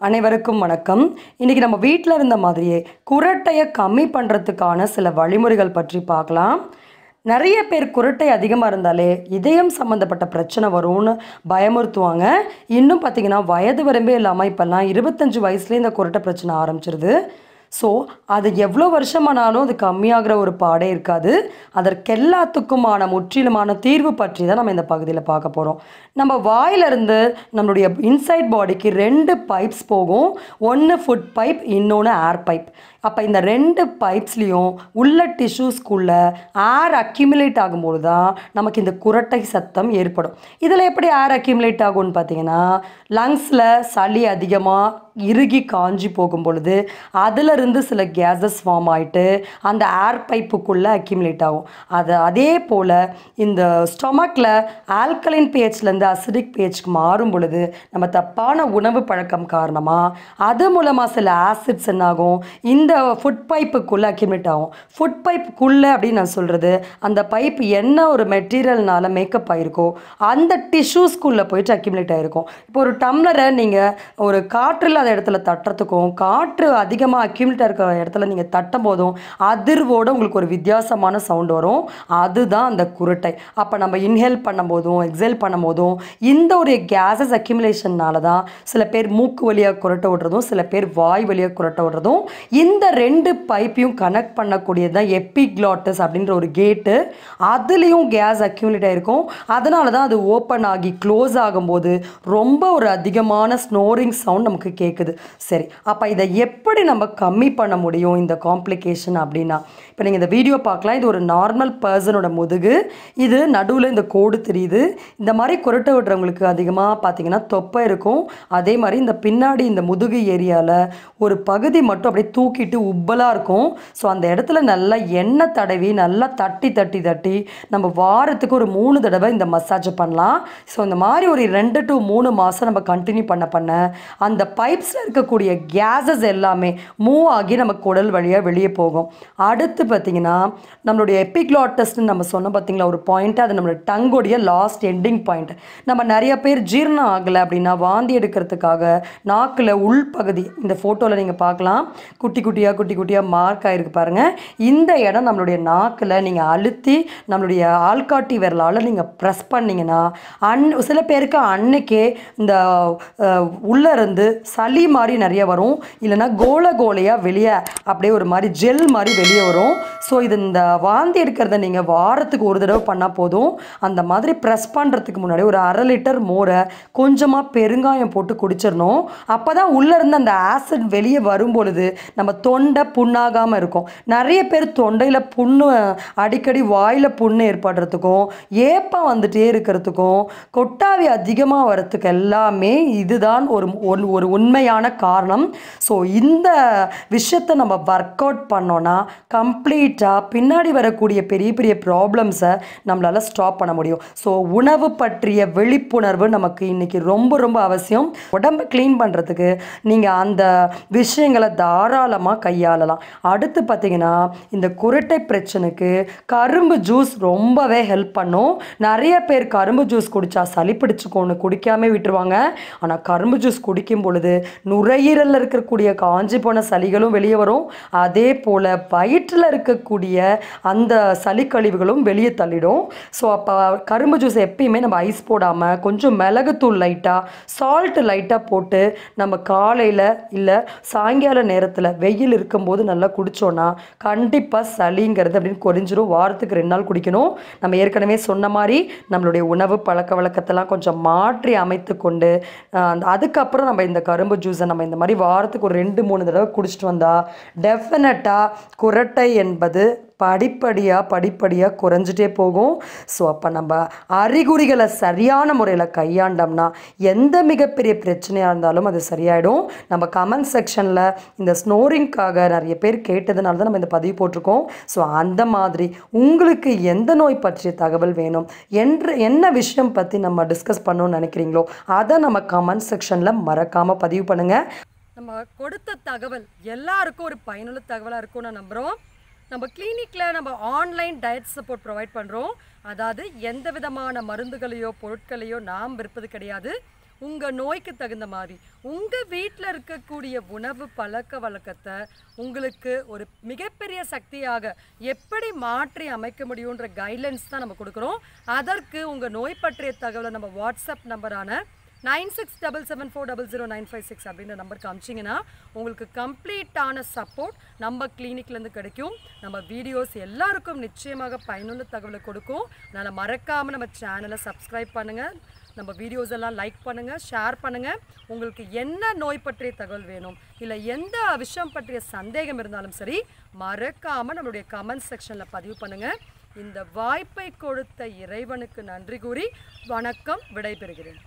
அனைவருக்கும் வணக்கம். இன்னைக்கு நம்ம வீட்டில் இருந்த மாதிரியே குரட்டையை கம்மி பண்ணுறதுக்கான சில வழிமுறைகள் பற்றி பார்க்கலாம். நிறைய பேர் குரட்டை அதிகமாக இருந்தாலே இதயம் சம்மந்தப்பட்ட பிரச்சனை வரும்னு பயமுறுத்துவாங்க. இன்னும் பார்த்தீங்கன்னா வயது வரம்பே இல்லாமல் இப்போல்லாம் 25 வயசுலேயே இந்த குரட்டை பிரச்சனை ஆரம்பிச்சிருது. ஸோ அது எவ்வளோ வருஷமானாலும் அது கம்மியாகிற ஒரு பாடே இருக்காது. அதற்கெல்லாத்துக்குமான முற்றிலுமான தீர்வு பற்றி தான் நம்ம இந்த பகுதியில் பார்க்க போகிறோம். நம்ம வாயிலிருந்து நம்மளுடைய இன்சைட் பாடிக்கு 2 பைப்ஸ் போகும். ஒன்று ஃபுட் பைப், இன்னொன்று ஏர் பைப். அப்போ இந்த 2 பைப்ஸ்லேயும் உள்ள டிஷ்யூஸ்குள்ளே ஏர் அக்யூமுலேட் ஆகும்போது தான் நமக்கு இந்த குரட்டை சத்தம் ஏற்படும். இதில் எப்படி ஏர் அக்யூமுலேட் ஆகும்னு பார்த்தீங்கன்னா, லங்ஸில் சளி அதிகமாக இறுகி காஞ்சி போகும் பொழுது அதிலிருந்து சில கேஸஸ் ஃபார்ம் ஆகிட்டு அந்த ஏர் பைப்புக்குள்ளே அக்யூமுலேட் ஆகும். அதே போல் இந்த ஸ்டொமக்கில் ஆல்கலைன் பேஜ்லேருந்து அசிடிக் பேஜ்க்கு மாறும் பொழுது நம்ம தப்பான உணவு பழக்கம் காரணமாக அது மூலமாக சில ஆசிட்ஸ் என்னாகும், இந்த ஃபுட் பைப்புக்குள்ளே அக்யூமுலேட் ஆகும். ஃபுட் பைப்புக்குள்ளே அப்படின்னு நான் சொல்கிறது, அந்த பைப் என்ன ஒரு மெட்டீரியல்னால மேக்கப் ஆகிருக்கோ அந்த டிஷ்யூஸ்குள்ளே போயிட்டு அக்யூமுலேட் ஆகிருக்கும். இப்போ ஒரு டம்ளரை நீங்கள் ஒரு காற்றில் இடத்துல தட்டுறதுக்கும் காற்று அதிகமாக அக்யூமுலேட் இருக்கிற இடத்துல நீங்கள் தட்டும் போதும் அதிர்வோடு உங்களுக்கு ஒரு வித்தியாசமான சவுண்ட் வரும். அதுதான் அந்த குரட்டை. அப்போ நம்ம இன்ஹேல் பண்ணும் போதும் எக்ஸேல் பண்ணும் போதும் இந்த ஒரு கேஸஸ் அக்யூமுலேஷன்னால தான் சில பேர் மூக்கு வழியாக குரட்டை விடுறதும் சில பேர் வாய் வழியாக குரட்டை விடுறதும். இந்த 2 பைப்பையும் கனெக்ட் பண்ணக்கூடியது தான் எபிக்ளாட்டஸ் அப்படின்ற ஒரு கேட்டு. அதுலேயும் கேஸ் அக்யூமுலேட் ஆகிருக்கும். அதனால தான் அது ஓப்பன் ஆகி க்ளோஸ் ஆகும்போது ரொம்ப ஒரு அதிகமான ஸ்னோரிங் சவுண்ட் நமக்கு கேட்குது. சரி, அப்போ இதை எப்படி நம்ம கம்மி பண்ண முடியும் இந்த காம்ப்ளிகேஷன் அப்படின்னா, இப்போ நீங்கள் இந்த வீடியோ பார்க்கலாம். இது ஒரு நார்மல் பர்சனோட முதுகு. இது நடுவில் இந்த கோடு தெரியுது. இந்த மாதிரி குரட்டை விடுறவங்களுக்கு அதிகமாக பார்த்தீங்கன்னா தொப்பை இருக்கும். அதே மாதிரி இந்த பின்னாடி இந்த முதுகு ஏரியாவில் ஒரு பகுதி மட்டும் அப்படியே தூக்கிட்டு உப்பலாக இருக்கும். ஸோ அந்த இடத்துல நல்லா எண்ணெய் தடவி நல்லா தட்டி தட்டி தட்டி நம்ம வாரத்துக்கு ஒரு 3 தடவை இந்த மசாஜ் பண்ணலாம். ஸோ இந்த மாதிரி ஒரு 2 to 3 மாதம் நம்ம கண்டினியூ பண்ண அந்த பைப்ஸில் இருக்கக்கூடிய கேஸஸ் எல்லாமே மூவ் ஆகி நம்ம குடல் வழியாக வெளியே போகும். அடுத்து பார்த்திங்கன்னா நம்மளுடைய எபிக்ளாட்டஸ்ன்னு நம்ம சொன்னோம் பார்த்திங்களா ஒரு பாயிண்ட், அது நம்மளோட டங்கோடைய லாஸ்ட் எண்டிங் பாயிண்ட். நம்ம நிறைய பேர் ஜீரணம் ஆகலை அப்படின்னா வாந்தி எடுக்கிறதுக்காக நாக்கில் உள்பகுதி இந்த ஃபோட்டோவில் நீங்கள் பார்க்கலாம், குட்டி குட்டியாக மார்க் ஆகிருக்கு பாருங்கள். இந்த இடம் நம்மளுடைய நாக்கில் நீங்கள் அழுத்தி நம்மளுடைய ஆள்காட்டி விரலால் நீங்கள் ப்ரெஸ் பண்ணிங்கன்னா சில பேருக்கு அன்னைக்கே இந்த உள்ளே இருந்து சளி மாதிரி நிறைய வரும், இல்லைன்னா கோலையாக வெளியே அப்படியே ஒரு மாதிரி ஜெல் மாதிரி வெளியே வரும். ஸோ இது இந்த வாந்தி எடுக்கிறத நீங்கள் வாரத்துக்கு ஒரு தடவை பண்ணால் போதும். அந்த மாதிரி ப்ரெஸ் பண்ணுறதுக்கு முன்னாடி ஒரு 1/2 லிட்டர் மோரை கொஞ்சமாக பெருங்காயம் போட்டு குடிச்சிடணும். அப்போ தான் உள்ளே இருந்து அந்த ஆசிட் வெளியே வரும்பொழுது நம்ம தொண்டை புண்ணாகாமல் இருக்கும். நிறைய பேர் தொண்டையில் புண்ணு, அடிக்கடி வாயில் புண்ணு ஏற்படுறதுக்கும் ஏப்பம் வந்துட்டே இருக்கிறதுக்கும் கொட்டாவி அதிகமாக வரத்துக்கு எல்லாமே இதுதான் ஒரு உண்மையான காரணம். ஸோ இந்த விஷயத்தை நம்ம ஒர்க் அவுட் பண்ணோன்னா கம்ப்ளீட்டாக பின்னாடி வரக்கூடிய பெரிய பெரிய ப்ராப்ளம்ஸை நம்மளால் ஸ்டாப் பண்ண முடியும். ஸோ உணவு பற்றிய விழிப்புணர்வு நமக்கு இன்றைக்கி ரொம்ப ரொம்ப அவசியம். உடம்பை க்ளீன் பண்ணுறதுக்கு நீங்கள் அந்த விஷயங்களை தாராளமாக கையாளலாம். அடுத்து பார்த்திங்கன்னா இந்த குரட்டை பிரச்சனைக்கு கரும்பு ஜூஸ் ரொம்பவே ஹெல்ப் பண்ணும். நிறைய பேர் கரும்பு ஜூஸ் குடித்தா சளி பிடிச்சிக்கோன்னு குடிக்காமல் விட்டுருவாங்க. ஆனால் கரும்பு ஜூஸ் குடிக்கும் பொழுது நுரையீரலில் இருக்கக்கூடிய காஞ்சி போன சளிகளும் வெளியே வரும். அதே போல் வயிற்றில் இருக்கக்கூடிய அந்த சளி கழிவுகளும் வெளியே தள்ளிடும். ஸோ அப்போ கரும்பு ஜூஸ் எப்பயுமே நம்ம ஐஸ் போடாமல் கொஞ்சம் மிளகுத்தூள் லைட்டாக, சால்ட்டு லைட்டாக போட்டு நம்ம காலையில் இல்லை சாயங்கால நேரத்தில் வெயில் இருக்கும்போது நல்லா குடித்தோன்னா கண்டிப்பாக சளிங்கிறது அப்படின்னு குறைஞ்சிரும். வாரத்துக்கு 2 நாள் குடிக்கணும். நம்ம ஏற்கனவே சொன்ன மாதிரி நம்மளுடைய உணவு பழக்க வழக்கத்தெல்லாம் கொஞ்சம் மாற்றி அமைத்து கொண்டு அதுக்கப்புறம் நம்ம இந்த கரும்பு ஜூஸை நம்ம இந்த மாதிரி வாரத்துக்கு ஒரு 2-3 தடவை குடிச்சிட்டு வந்தால் டெஃபினட்டாக குரட்டை என்பது படிப்படியாக குறைஞ்சிட்டே போகும். ஸோ அப்போ நம்ம அறிகுறிகளை சரியான முறையில் கையாண்டோம்னா எந்த மிகப்பெரிய பிரச்சனையாக இருந்தாலும் அது சரியாயிடும். நம்ம கமெண்ட் செக்ஷனில் இந்த ஸ்னோரிங்காக நிறைய பேர் கேட்டதுனால தான் நம்ம இந்த பதிவு போட்டிருக்கோம். ஸோ அந்த மாதிரி உங்களுக்கு எந்த நோய் பற்றிய தகவல் வேணும், என்ன விஷயம் பற்றி நம்ம டிஸ்கஸ் பண்ணணும்னு நினைக்கிறீங்களோ அதை நம்ம கமெண்ட் செக்ஷனில் மறக்காமல் பதிவு பண்ணுங்கள். நம்ம கொடுத்த தகவல் எல்லாருக்கும் ஒரு பயனுள்ள தகவலாக இருக்கும்னு நான் நம்புகிறோம். நம்ம கிளினிக்கில் நம்ம ஆன்லைன் டயட் சப்போர்ட் ப்ரொவைட் பண்ணுறோம். அதாவது எந்த விதமான மருந்துகளையோ பொருட்களையோ நாம் விற்பது கிடையாது. உங்கள் நோய்க்கு தகுந்த மாதிரி உங்கள் வீட்டில் இருக்கக்கூடிய உணவு பழக்க வழக்கத்தை உங்களுக்கு ஒரு மிகப்பெரிய சக்தியாக எப்படி மாற்றி அமைக்க முடியுன்ற கைட்லைன்ஸ் தான் நம்ம கொடுக்குறோம். அதற்கு உங்கள் நோய் பற்றிய தகவலை நம்ம வாட்ஸ்அப் நம்பரான 9677400956 அப்படின்ற நம்பருக்கு அமிச்சிங்கன்னா உங்களுக்கு கம்ப்ளீட்டான சப்போர்ட் நம்ம கிளினிக்லேருந்து கிடைக்கும். நம்ம வீடியோஸ் எல்லாருக்கும் நிச்சயமாக பயனுள்ள தகவலை கொடுக்கும். அதனால் மறக்காமல் நம்ம சேனலை சப்ஸ்கிரைப் பண்ணுங்கள், நம்ம வீடியோஸ் எல்லாம் லைக் பண்ணுங்கள், ஷேர் பண்ணுங்கள். உங்களுக்கு என்ன நோய் பற்றிய தகவல் வேணும் இல்லை எந்த விஷயம் பற்றிய சந்தேகம் இருந்தாலும் சரி மறக்காமல் நம்மளுடைய கமெண்ட் செக்ஷனில் பதிவு பண்ணுங்கள். இந்த வாய்ப்பை கொடுத்த இறைவனுக்கு நன்றி கூறி வணக்கம், விடைபெறுகிறேன்.